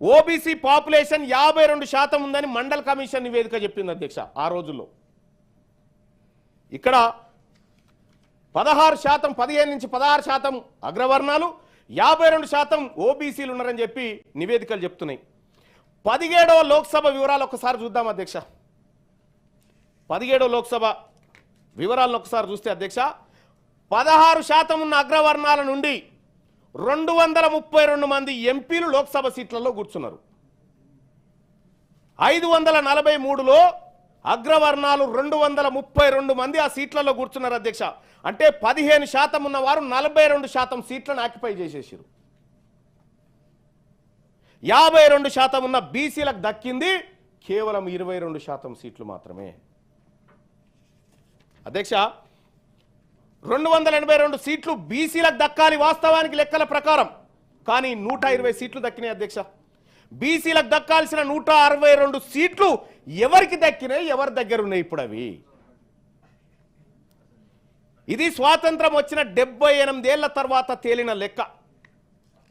OBC population 52% ఉందని mandal commission నివేదిక చెప్పింది అధ్యక్ష ఆ రోజుల్లో. ఇక్కడ 16%, 15 నుంచి 16% అగ్రవర్ణాలు, 52% ఓబీసీలు ఉన్నారని చెప్పి నివేదికలు చెప్తున్నాయి. 17వ లోక్సభ వివరాలు ఒకసారి చూద్దాం అధ్యక్ష. 17వ లోక్సభ వివరాలను ఒకసారి చూస్తే అధ్యక్ష, 16% ఉన్న అగ్రవర్ణాల నుండి 232 మంది ఎంపీలు లోక్సభ సీట్లలో కూర్చున్నారు. 543లో అగ్రవర్ణాలు 232 మంది ఆ సీట్లలో కూర్చున్నారు అధ్యక్ష. అంటే 15% ఉన్నవారు 42% సీట్లను ఆక్యుపై చేసేసారు. 52% ఉన్న బీసీలకు దక్కింది కేవలం 22% సీట్లు మాత్రమే అధ్యక్ష. 282 సీట్లు బీసీలకు దక్కాలి వాస్తవానికి లెక్కల ప్రకారం, కానీ 120 సీట్లు దక్కినాయి అధ్యక్ష. బీసీలకు దక్కాల్సిన 162 సీట్లు ఎవరికి దక్కినాయి, ఎవరి దగ్గర ఉన్నాయి ఇప్పుడు అవి? ఇది స్వాతంత్రం వచ్చిన 78 ఏళ్ల తర్వాత తేలిన లెక్క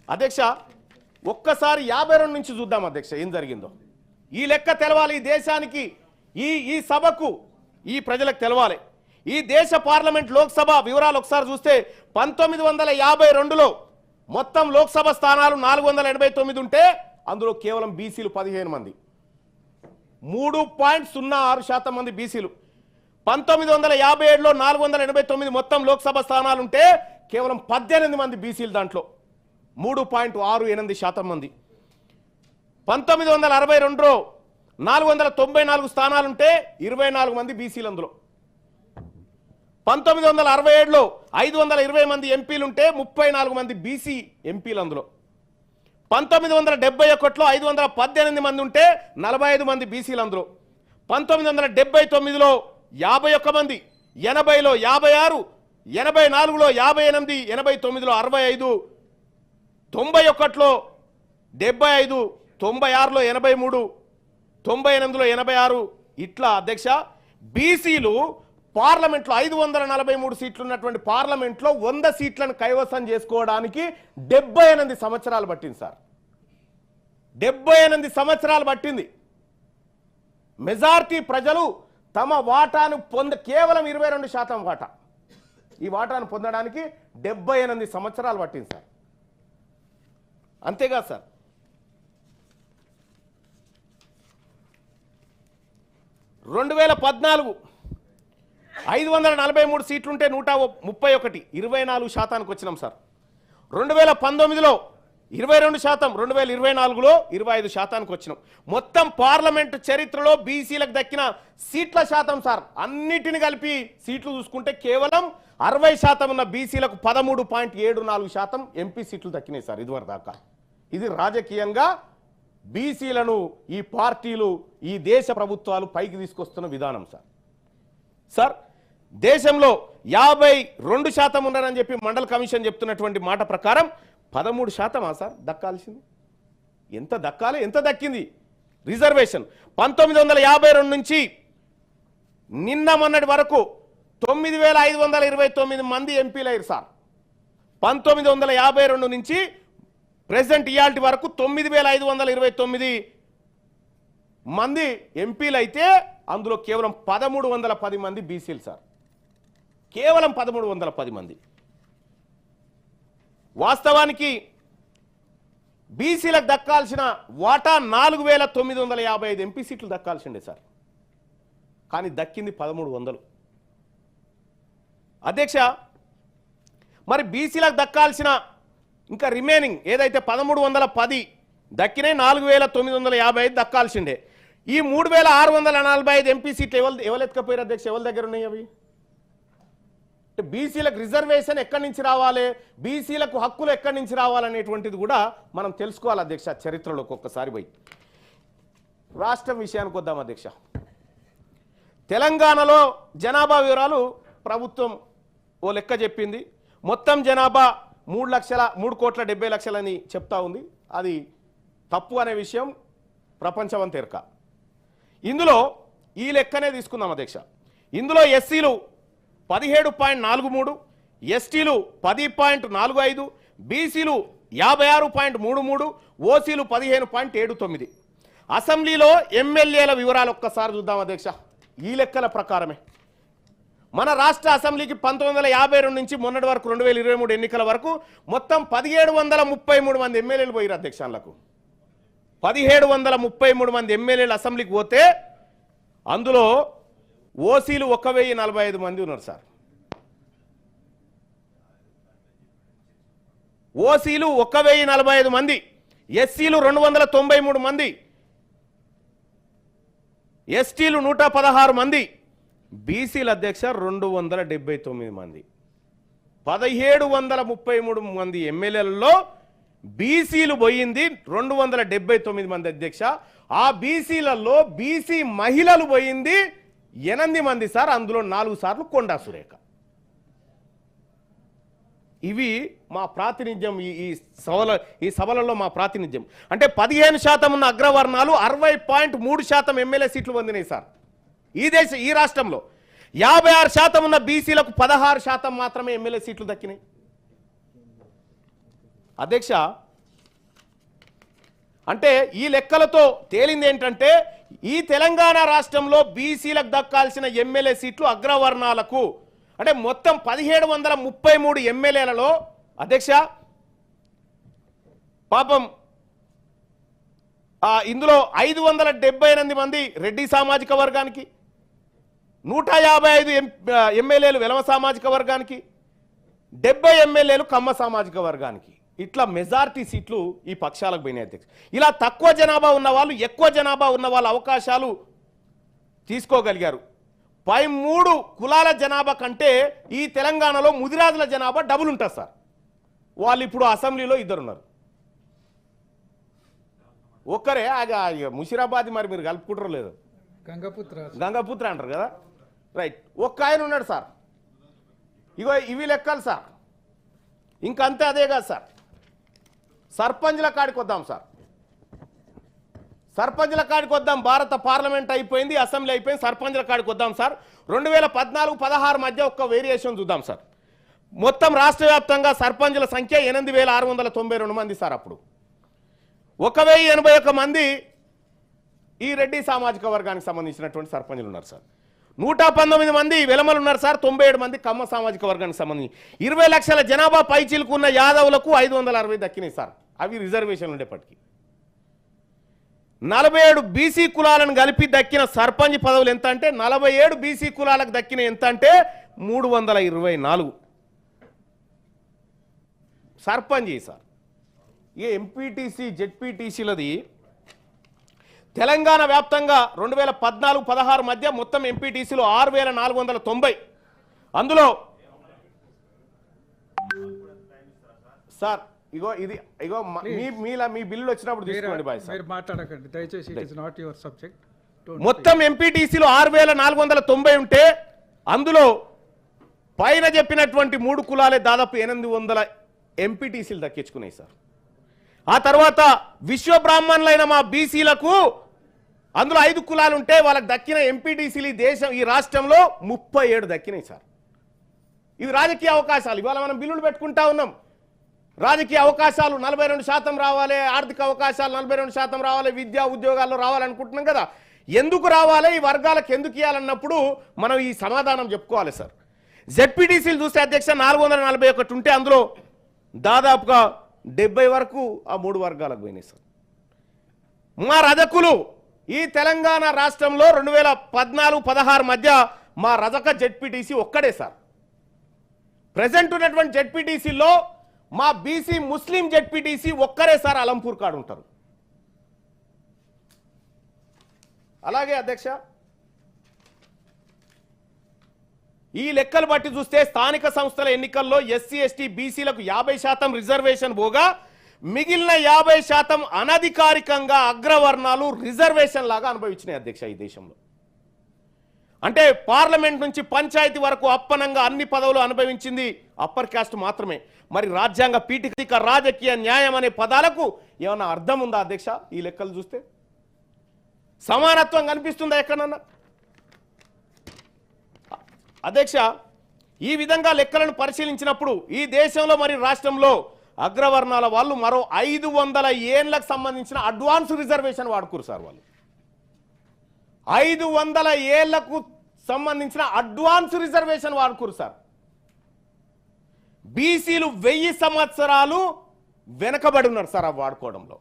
అధ్యక్ష. ఒక్కసారి 52 నుంచి చూద్దాం అధ్యక్ష ఏం జరిగిందో. ఈ లెక్క తెలవాలి ఈ దేశానికి, ఈ సభకు, ఈ ప్రజలకు తెలవాలి. ఈ దేశ పార్లమెంట్ లోక్సభ వివరాలు ఒకసారి చూస్తే 1952లో మొత్తం లోక్సభ స్థానాలు 489 ఉంటే అందులో కేవలం బీసీలు 15 మంది, 3.06% మంది బీసీలు. 1957లో 489 మొత్తం లోక్సభ స్థానాలు ఉంటే కేవలం 18 మంది బీసీలు, దాంట్లో 3.68% మంది. 1962లో 494 స్థానాలుంటే 24 మంది బీసీలు అందులో. 1967లో 520 మంది ఎంపీలుంటే 34 మంది బీసీ ఎంపీలు అందులో. 1971లో 518 మంది ఉంటే 45 మంది బీసీలు అందులో. 1979లో 51 మంది, 80లో 56, 84లో 58, 89లో 65, 91లో 75, 96లో 83, 98లో 86 ఇట్లా అధ్యక్ష. బీసీలు పార్లమెంట్లో 543 సీట్లు ఉన్నటువంటి పార్లమెంట్లో 100 సీట్లను కైవసం చేసుకోవడానికి 78 సంవత్సరాలు పట్టింది సార్. 78 సంవత్సరాలు పట్టింది. మెజారిటీ ప్రజలు తమ వాటాను కేవలం 22% వాటా, ఈ వాటాను పొందడానికి 78 సంవత్సరాలు పట్టింది సార్. అంతేగా సార్. రెండు 2014 543 సీట్లుంటే 131, 24% వచ్చినాం సార్. 2019లో 22%, 2024లో 25% వచ్చినాం. మొత్తం పార్లమెంట్ చరిత్రలో బీసీలకు దక్కిన సీట్ల శాతం సార్ అన్నిటిని కలిపి సీట్లు చూసుకుంటే కేవలం 60% ఉన్న బీసీలకు 13.74% ఎంపీ సీట్లు దక్కినాయి సార్ ఇదివరకు దాకా. ఇది రాజకీయంగా బీసీలను ఈ పార్టీలు, ఈ దేశ ప్రభుత్వాలు పైకి తీసుకొస్తున్న విధానం సార్. సార్ దేశంలో 52% ఉన్నారని చెప్పి మండల్ కమిషన్ చెప్తున్నటువంటి మాట ప్రకారం 13% సార్ దక్కాల్సింది. ఎంత దక్కాలి, ఎంత దక్కింది రిజర్వేషన్? 1952 నుంచి నిన్న మొన్నటి వరకు 9529 మంది ఎంపీలు అయ్యారు సార్. 1952 నుంచి ప్రెసిడెంట్ ఇయాల్టి వరకు 9529 మంది ఎంపీలు అయితే అందులో కేవలం 1310 మంది బీసీలు సార్. కేవలం 1310 మంది. వాస్తవానికి బీసీలకు దక్కాల్సిన వాటా 4955 ఎంపీ సీట్లు దక్కాల్సిందే సార్, కానీ దక్కింది 1300 అధ్యక్ష. మరి బీసీలకు దక్కాల్సిన ఇంకా రిమైనింగ్ ఏదైతే 1310 దక్కినాయి, 4955 దక్కాల్సిందే. ఈ 3645 ఎంపీ సీట్లు ఎవరు ఎత్తుకపోయారు అధ్యక్ష? ఎవరి దగ్గర ఉన్నాయి అవి? బీసీలకు రిజర్వేషన్ ఎక్కడి నుంచి రావాలి, బీసీలకు హక్కులు ఎక్కడి నుంచి రావాలనేటువంటిది కూడా మనం తెలుసుకోవాలి అధ్యక్ష చరిత్రలోకి ఒక్కసారి పోయి. రాష్ట్రం విషయానికి వద్దాం అధ్యక్ష. తెలంగాణలో జనాభా వివరాలు ప్రభుత్వం ఓ లెక్క చెప్పింది. మొత్తం జనాభా 3,70,00,000 అని చెప్తా ఉంది. అది తప్పు అనే విషయం ప్రపంచమంతా ఎరక. ఇందులో ఈ లెక్కనే తీసుకుందాం అధ్యక్ష. ఇందులో ఎస్సీలు 17.43, ఎస్టీలు 10.45, బీసీలు 56.33, ఓసీలు 15.79. అసెంబ్లీలో ఎమ్మెల్యేల వివరాలు ఒక్కసారి చూద్దాం అధ్యక్ష. ఈ లెక్కల ప్రకారమే మన రాష్ట్ర అసెంబ్లీకి 1952 నుంచి మొన్నటి వరకు 2023 ఎన్నికల వరకు మొత్తం 1733 మంది ఎమ్మెల్యేలు పోయారు అధ్యక్షాలకు. 1733 మంది ఎమ్మెల్యేలు అసెంబ్లీకి పోతే అందులో ఓసీలు 1045 మంది ఉన్నారు సార్. ఓసీలు 1045 మంది, ఎస్సీలు 293 మంది, ఎస్టీలు 116 మంది, బీసీల అధ్యక్ష 279 మంది. 1733 మంది ఎమ్మెల్యేలలో బీసీలు పోయింది 279 మంది అధ్యక్ష. ఆ బీసీలలో బీసీ మహిళలు పోయింది 8 మంది సార్. అందులో 4 సార్లు కొండా సురేఖ. ఇవి మా ప్రాతినిధ్యం, ఈ సభలలో మా ప్రాతినిధ్యం. అంటే 15% ఉన్న అగ్రవర్ణాలు 60.3% ఎమ్మెల్యే సీట్లు పొందినాయి సార్ ఈ రాష్ట్రంలో. 56% ఉన్న బీసీలకు 16% మాత్రమే ఎమ్మెల్యే సీట్లు దక్కినాయి అధ్యక్ష. అంటే ఈ లెక్కలతో తేలింది ఏంటంటే ఈ తెలంగాణ రాష్ట్రంలో బీసీలకు దక్కాల్సిన ఎమ్మెల్యే సీట్లు అగ్రవర్ణాలకు అంటే మొత్తం 1733 ఎమ్మెల్యేలలో అధ్యక్ష పాపం ఇందులో 578 మంది రెడ్డి సామాజిక వర్గానికి, 155 ఎమ్మెల్యేలు వెలమ సామాజిక వర్గానికి, 70 ఎమ్మెల్యేలు కమ్మ సామాజిక వర్గానికి. ఇట్లా మెజారిటీ సీట్లు ఈ పక్షాలకు పోయినాయి అధ్యక్ష. ఇలా తక్కువ జనాభా ఉన్న వాళ్ళు ఎక్కువ జనాభా ఉన్న వాళ్ళ అవకాశాలు తీసుకోగలిగారు. పై 3 కులాల జనాభా కంటే ఈ తెలంగాణలో ముదిరాజుల జనాభా డబుల్ ఉంటుంది సార్. వాళ్ళు ఇప్పుడు అసెంబ్లీలో 2 ఉన్నారు. ఒక్కరే ముషిరాబాద్ మరి మీరు కలుపుకుంటారో లేదు, గంగపుత్ర అంటారు కదా, రైట్. ఒక్క ఆయన ఉన్నాడు సార్. ఇగో ఇవి లెక్కలు సార్. ఇంకంతే అదే కాదు సార్. సర్పంచ్ల కాడికి వద్దాం సార్. సర్పంచ్ల కాడికి వద్దాం. భారత పార్లమెంట్ అయిపోయింది, అసెంబ్లీ అయిపోయింది, సర్పంచ్ల కాడికి వద్దాం సార్. 2014-16 మధ్య ఒక్క వేరియేషన్ చూద్దాం సార్. మొత్తం రాష్ట్ర వ్యాప్తంగా సర్పంచ్ల సంఖ్య 8692 మంది సార్. అప్పుడు 1081 మంది ఈ రెడ్డి సామాజిక వర్గానికి సంబంధించినటువంటి సర్పంచ్లు ఉన్నారు సార్. 119 మంది వెలమలు ఉన్నారు సార్. 97 మంది కమ్మ సామాజిక వర్గానికి సంబంధించి 20 లక్షల జనాభా పైచీలుకున్న యాదవులకు 560 దక్కినాయి సార్. అవి రిజర్వేషన్లు ఉండేప్పటికీ 47 బీసీ కులాలను కలిపి దక్కిన సర్పంచ్ పదవులు ఎంత అంటే 47 బీసీ కులాలకు దక్కిన ఎంత అంటే 324 సర్పంచ్ సార్. ఈ ఎంపీటీసీ జెడ్పీటీసీలది తెలంగాణ వ్యాప్తంగా 2014-16 మధ్య మొత్తం ఎంపీటీసీలు 6490. అందులో సార్ ఇగో ఇది ఇగో మీ బిల్లు వచ్చినప్పుడు తీసుకోండి బాయ్ సార్. మాట్లాడకండి దయచేసి. It is not your subject. మొత్తం ఎంపీటీసీలు 6490 ఉంటే అందులో పైన చెప్పినటువంటి 3 కులాలే దాదాపు 800 ఎంపీటీసీలు దక్కించుకున్నాయి సార్. ఆ తర్వాత విశ్వ బ్రాహ్మణులైన మా బీసీలకు అందులో 5 కులాలు ఉంటే వాళ్ళకి దక్కిన ఎంపీటీసీలు ఈ రాష్ట్రంలో 37 దక్కినాయి సార్. ఇవి రాజకీయ అవకాశాలు. ఇవాళ మనం బిల్లులు పెట్టుకుంటా ఉన్నాం. రాజకీయ అవకాశాలు 42% రావాలి, ఆర్థిక అవకాశాలు 42% రావాలి, విద్యా ఉద్యోగాల్లో రావాలనుకుంటున్నాం కదా. ఎందుకు రావాలి, ఈ వర్గాలకు ఎందుకు ఇవ్వాలన్నప్పుడు మనం ఈ సమాధానం చెప్పుకోవాలి సార్. జెడ్పీటీసీలు చూస్తే అధ్యక్ష 441 ఉంటే అందులో దాదాపుగా 70 వరకు ఆ 3 వర్గాలకు పోయినాయి సార్. మా రజకులు ఈ తెలంగాణ రాష్ట్రంలో 2014-16 మధ్య మా రజక జెడ్పీటీసీ ఒక్కడే సార్. ప్రెసెంట్ ఉన్నటువంటి జెడ్పీటీసీలో మా బీసీ ముస్లిం జెడ్పీటీసీ ఒక్కరే సార్ అలంపూర్ కాడు ఉంటారు. అలాగే అధ్యక్ష ఈ లెక్కలు బట్టి చూస్తే స్థానిక సంస్థల ఎన్నికల్లో ఎస్సీ ఎస్టీ బీసీలకు 50% రిజర్వేషన్ పోగా మిగిలిన 50% అనధికారికంగా అగ్రవర్ణాలు రిజర్వేషన్ లాగా అనుభవించినాయి అధ్యక్ష ఈ దేశంలో. అంటే పార్లమెంట్ నుంచి పంచాయతీ వరకు అప్పనంగా అన్ని పదవులు అనుభవించింది అప్పర్ కాస్ట్ మాత్రమే. మరి రాజ్యాంగ పీఠిక రాజకీయ న్యాయం అనే పదాలకు ఏమన్నా అర్థం ఉందా అధ్యక్ష? ఈ లెక్కలు చూస్తే సమానత్వం కనిపిస్తుందా ఎక్కడన్నా అధ్యక్ష? ఈ విధంగా లెక్కలను పరిశీలించినప్పుడు ఈ దేశంలో మరి రాష్ట్రంలో అగ్రవర్ణాల వాళ్ళు మరో 500 ఏళ్ళకు సంబంధించిన అడ్వాన్స్ రిజర్వేషన్ వాడుకోరు సార్. వాళ్ళు 500 ఏళ్లకు సంబంధించిన అడ్వాన్స్ రిజర్వేషన్ వాడుకోరు సార్. బీసీలు 1000 సంవత్సరాలు వెనకబడి ఉన్నారు సార్ ఆ వాడుకోవడంలో.